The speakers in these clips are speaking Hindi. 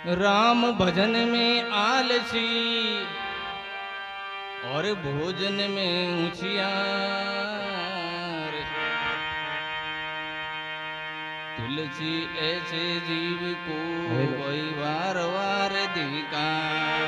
राम भजन में आलसी और भोजन में होशियार। तुलसी ऐसे जीव को कोई बार बार धिकार।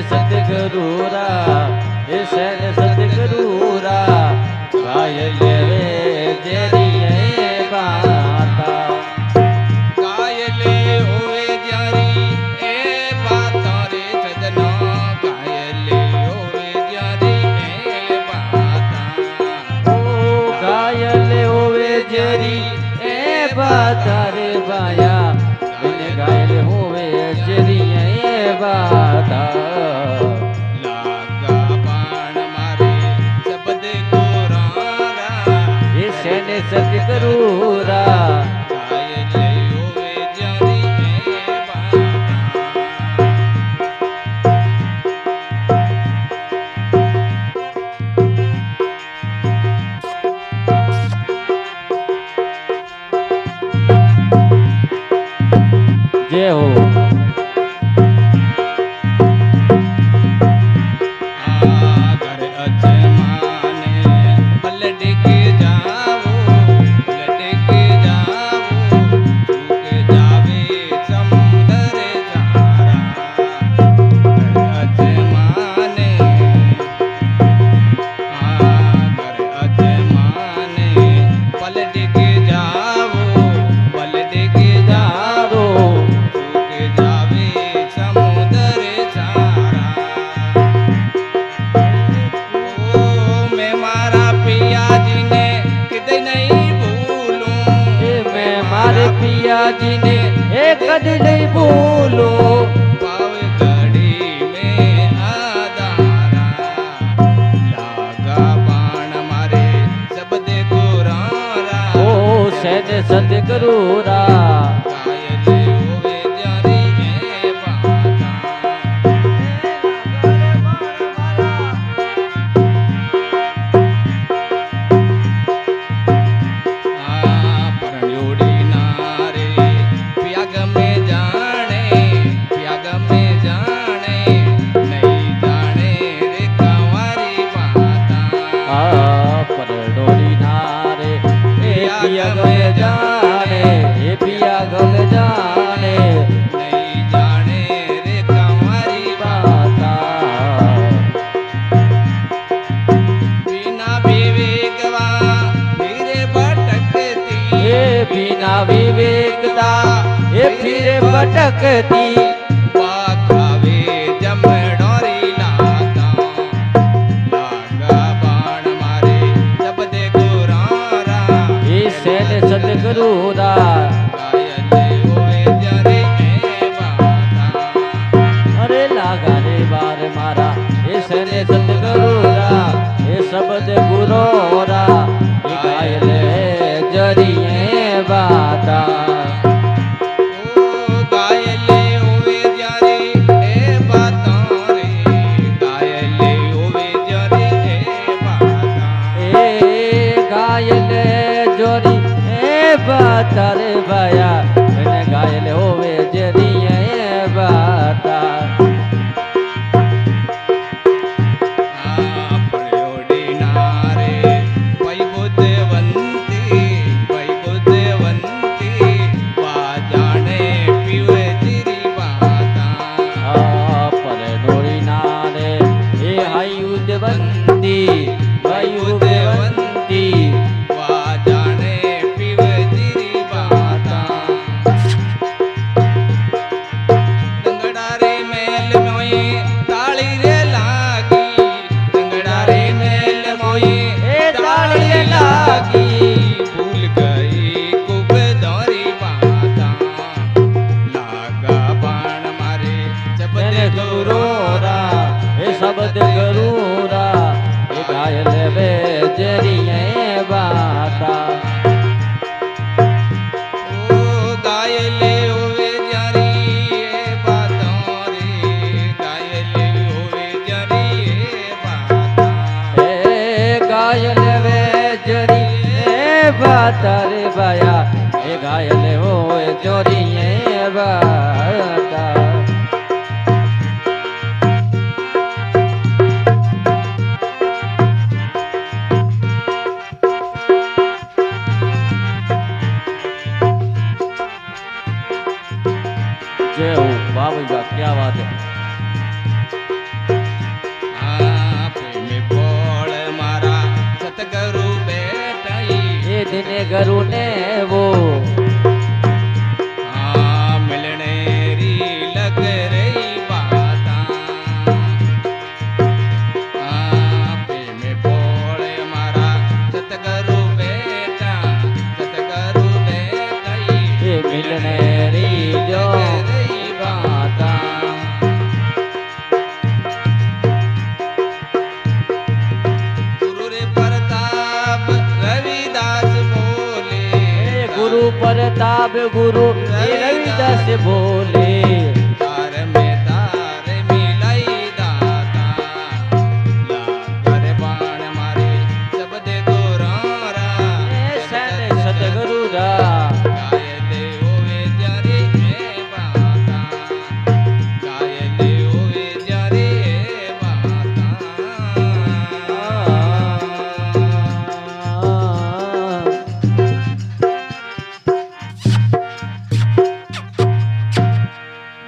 सतगुरुरा ईशन सतगुरुरा गायल वे जेरिए बाता गायल होवे जारी ए बाता रे सजना गायल होवे जारी ए बाता ओ गायल होवे जरी ए बाता रे बाया मैंने गायल होवे जरी ए बाता सतगुरुरा जय हो जी ने एक कदी नहीं भूलो पावे घड़ी में आधारा लागा बाण मारे सब देखो रारा ओ सैन सतगुरुरा विवेकता ये फिर भटकती खावे जमडोरी लाता लागा बाण मारे सब देखो रारा ये सैन सतगुरुरा अरे लागा रे बार मारा ये सैन सतगुरुरा ये शब्द गुरोरा ये गायल जरिए बाता ओ गायले होवे जारी ए बाता रे गायले होवे जारी ए बाता ए गायले जोरी ए बाता रे बाया मैंने गायले होवे जरी ए बाता તારે ભાયા એ ઘાયલ હોય ચોરીએ બાતા जय हो वाह भाई वाह क्या बात है પ્રેમે ફળ મારા સતગુરુ બેટાઈ ये दिन गुरु ने वो મિલણે રી લગ રહી બાતા પ્રેમે ફળ મારા સતગુરુ બેટાઈ ये मिलने री जो बाता ગુરુ રે પ્રતાપ રવિદાસ બોલે गुरु प्रताप गुरु ये रविदास बोले તાર મેં તારે મિલાઈ દાતા લાગર બાણ મારે શબ્દે દોરારા सतगुरु रा ગાયલે હોવે જ્યારે હે બાતા ગાયલે હોવે જ્યારે હે બાતા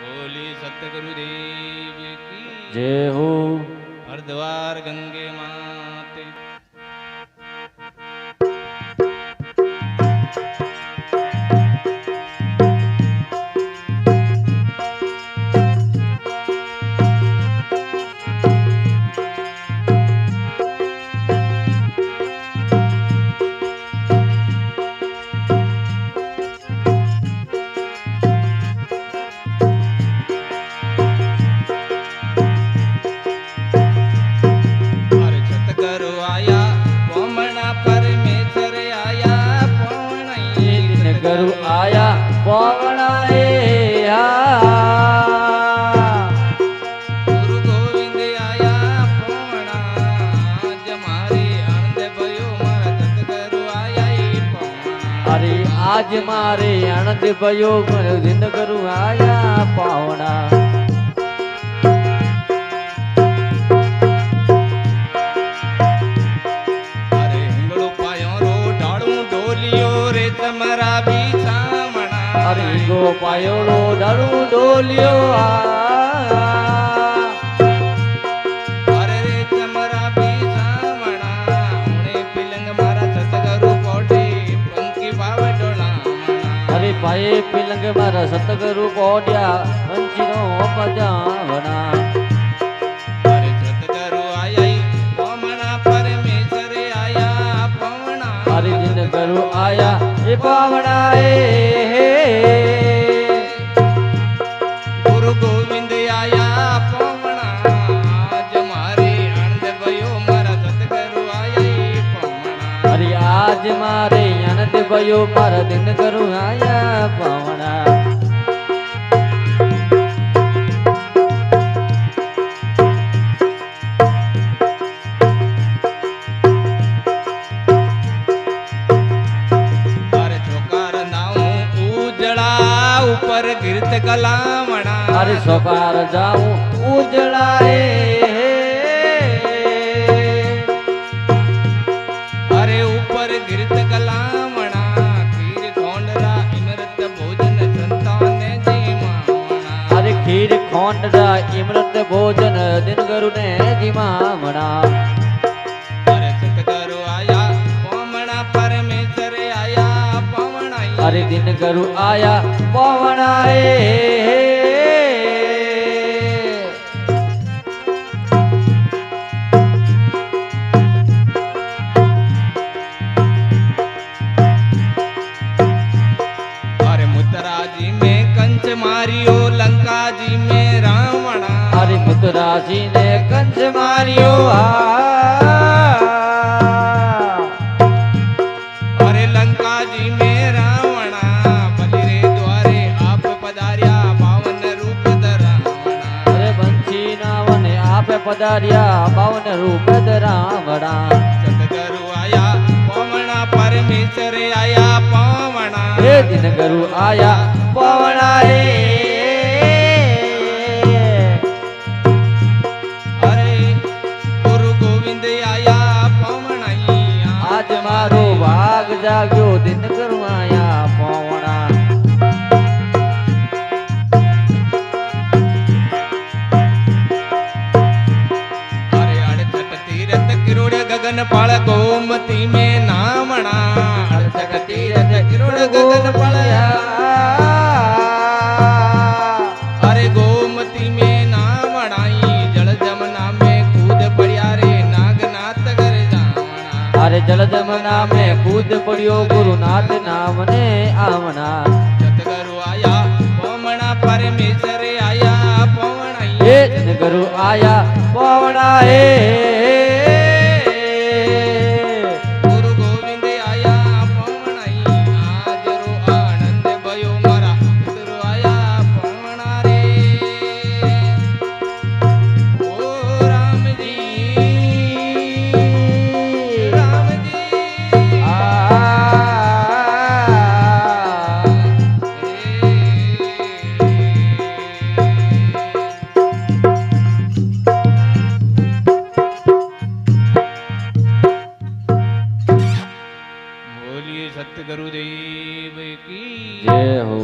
બોલી સતગુરુ દેવ કી जय हो હરદ્વાર ગંગે માતે મારે સતગુરુ આયા પોમણા પરમેશ્વર આયા ये પોણઈ दिन गुरु आया पवना ए ગુરુ ગોવિંદ આયા પોમણા જમારે આનંદ ભયો મારા સતગુરુ આયા ઈ પોમણા अरे आज मारे आनंद भयो दिन गुरु आया पावना અરે હિંગળો પાયો રો ઢાળું ઢોલિયો રે તમારા બીસામણા अरे गो पायोड़ो डरू डोलियो અરે રે તમારા બીસામણા ઉણે પિલંગ મારા સતગુરુ કોઠે પંકી ભાવ ડોળામણા अरे पाए पिलंग मारा सतगुरु कोड्या वंचिनो पजावना અરે સતગુરુ આયા પોમણા પરમેશ્વર આયા પવણા अरे दिन गुरु आया ये पावना ए ગુરુ ગોવિંદ આયા પોમણા જમારે આનંદ ભયો મારા સતગુરુ આયા ઈ પોમણા अरे आज मारे आनंद भयो मारा दिन गुरु आया पावना અરે ચોકાર નાઉં ઉજળા ઉપર ગીર્ત કલામણા अरे सोकार जाऊं उजड़ाए અરે ઉપર ગીર્ત કલામણા ખીર ખોંડરા ઇમરત ભોજન સંતાને જીમામણા अरे खीर खोंडरा इमरत भोजन दिन गुरु ने जिमामणा અરે સતગુરુ આયા પોમણા પરમેશ્વર આયા પવણા अरे दिन गुरु आया पवना અરે મુતરાજી મેં કંચ માર્યો લંકાજી મેં રાવણા अरे मुतराजी ने कंच मारियो અરે લંકાજી મેં રાવણા બલિ રે દ્વારે આપ પધાર્યા પાવન રૂપ ધરાવણા अरे बंशी नावने आप पधारिया पावन रूप रावणा સતગુરુ આયા પોમણા પરમેશ્વર આયા हे दिन गुरु आया पवना रे अरे गुरु गोविंद आया पवनाई आज मारो भाग जाग्यो दिन गुरु आया पवना अरे अड़सठ तीरथ किरोड़ गगन पाल गोमती में नामणा अड़सठ तीरथ किरोड़ गगन पालया अरे गोमती में नामणाई जल जमना में कूद पड़िया रे नागनाथ घर जावणा अरे जल जमुना में कूद पड़ियो गुरुनाथ नाम ने आवना सतगुरु आया पवना परमेश्वर आया पवनाई हे दिन गुरु आया पवना हे गुरु गोविंद आया पवनाई आज रो आनंद भयो मारा गुरु आया पवना रे ओ राम जी राम जी बोलिए सतगुरुदेव की जय हो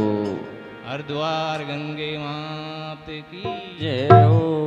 हरिद्वार गंगे मात की जय हो